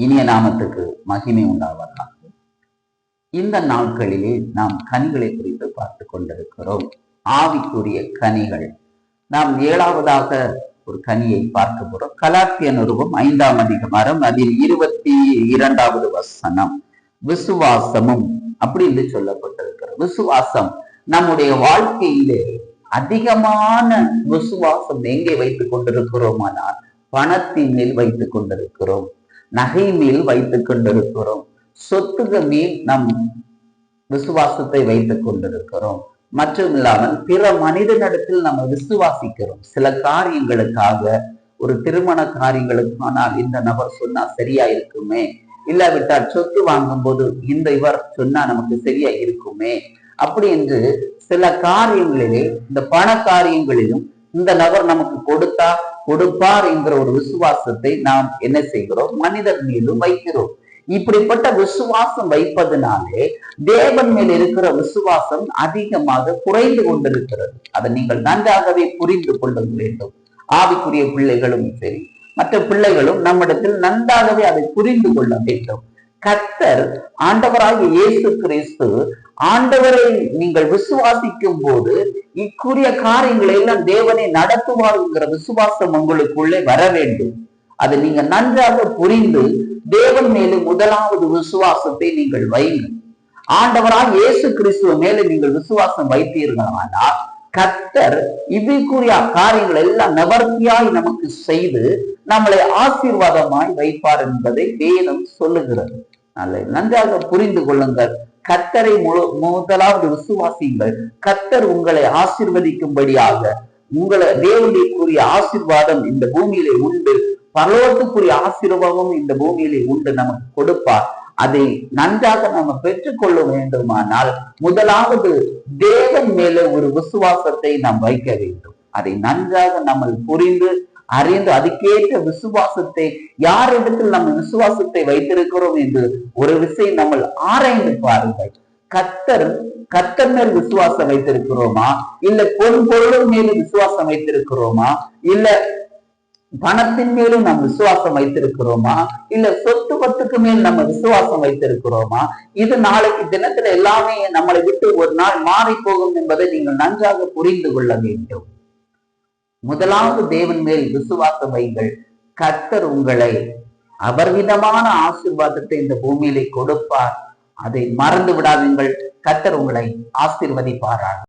இனிய நாமத்துக்கு மகிமை உண்டாவதாக. இந்த நாட்களிலே நாம் கனிகளை குறித்து பார்த்து கொண்டிருக்கிறோம். ஆவிக்குரிய கனிகள். நாம் 7வதாக ஒரு கனியை பார்க்க போறோம். கலாத்திய நிருபம் 5ஆம் அதிகாரம் அதில் 22வது வசனம். விசுவாசமும் அப்படி என்று சொல்லப்பட்டிருக்கிறது. விசுவாசம் நம்முடைய வாழ்க்கையிலே அதிகமான விசுவாசம் எங்கே வைத்துக் கொண்டிருக்கிறோமானால் பணத்தின் மேல் வைத்துக் கொண்டிருக்கிறோம், நகை மேல் வைத்துக் கொண்டிருக்கிறோம், சொத்துகள் மேல் நம் விசுவாசத்தை வைத்துக் கொண்டிருக்கிறோம். மற்றும் இல்லாமல் பிற மனிதனிடத்தில் நம்ம விசுவாசிக்கிறோம். சில காரியங்களுக்காக, ஒரு திருமண காரியங்களுக்கானால் இந்த நபர் சொன்னா சரியா இருக்குமே, இல்லாவிட்டால் சொத்து வாங்கும் போது இவர் சொன்னா நமக்கு சரியா இருக்குமே, அப்படி என்று சில காரியங்களிலே, இந்த பண காரியங்களிலும் இந்த நபர் நமக்கு கொடுப்பார் என்கிற ஒரு விசுவாசத்தை நாம் என்ன செய்கிறோம்? மனிதர் மீதும் வைக்கிறோம். இப்படிப்பட்ட விசுவாசம் வைப்பதனாலே தேவன் மேல் இருக்கிற விசுவாசம் அதிகமாக குறைந்து கொண்டிருக்கிறது. அதை நீங்கள் நன்றாகவே புரிந்து கொள்ள வேண்டும். ஆவிக்குரிய பிள்ளைகளும் சரி, மற்ற பிள்ளைகளும் நம்மிடத்தில் நன்றாகவே அதை புரிந்து கொள்ள வேண்டும். கர்த்தர் ஆண்டவராகிய இயேசு கிறிஸ்து, ஆண்டவரை நீங்கள் விசுவாசிக்கும் போது இக்குரிய காரியங்களை எல்லாம் தேவனை நடத்துவாருங்கிற விசுவாசம் உங்களுக்குள்ளே வர வேண்டும். அதை நீங்க நன்றாக புரிந்து தேவன் மேலே முதலாவது விசுவாசத்தை நீங்கள் வைங்கள். ஆண்டவராக இயேசு கிறிஸ்துவ மேலே நீங்கள் விசுவாசம் வைத்தீர்களானால் கர்த்தர் இவ்விக்குரிய காரியங்கள் எல்லாம் நிவர்த்தியாய் நமக்கு செய்து நம்மளை ஆசீர்வாதமாய் வைப்பார் என்பதை வேதம் சொல்லுகிறது. நன்றாக புரிந்து கொள்ளுங்கள். கர்த்தரை முதலாவது விசுவாசியுங்கள். கர்த்தர் உங்களை ஆசீர்வதிக்கும்படியாக உங்களை தேவனுக்குரிய ஆசீர்வாதம் இந்த பூமியிலே உண்டு, பரலோகத்துக்குரிய ஆசீர்வாதமும் இந்த பூமியிலே உண்டு, நமக்கு கொடுப்பார். அதை நன்றாக நம்ம பெற்றுக்கொள்ள வேண்டுமானால் முதலாவது தேவன் மேல ஒரு விசுவாசத்தை நாம் வைக்க வேண்டும். அதை நன்றாக நம்ம புரிந்து அறிந்து அதுக்கேற்ற விசுவாசத்தை, யாரிடத்தில் நம்ம விசுவாசத்தை வைத்திருக்கிறோம் என்று ஒரு விஷயம் நம்ம ஆராய்ந்து பாருங்கள். கர்த்தர் மேல் விசுவாசம் வைத்திருக்கிறோமா, இல்ல பொருள் மேலும் விசுவாசம் வைத்திருக்கிறோமா, இல்ல பணத்தின் மேலும் நம்ம விசுவாசம் வைத்திருக்கிறோமா, இல்ல சொத்து பத்துக்கு மேல் நம்ம விசுவாசம் வைத்திருக்கிறோமா? இது நாளைக்கு தினத்துல எல்லாமே நம்மளை விட்டு ஒரு நாள் மாறி போகும் என்பதை நீங்கள் நன்றாக புரிந்து கொள்ள வேண்டும். முதலாவது தேவன் மேல் விசுவாசம் வைங்கள். கர்த்தர் உங்களை அபரிவிதமான ஆசீர்வாதத்தை இந்த பூமியிலே கொடுப்பார். அதை மறந்து விடாதீர்கள். கர்த்தர் உங்களை ஆசீர்வதிப்பாராக.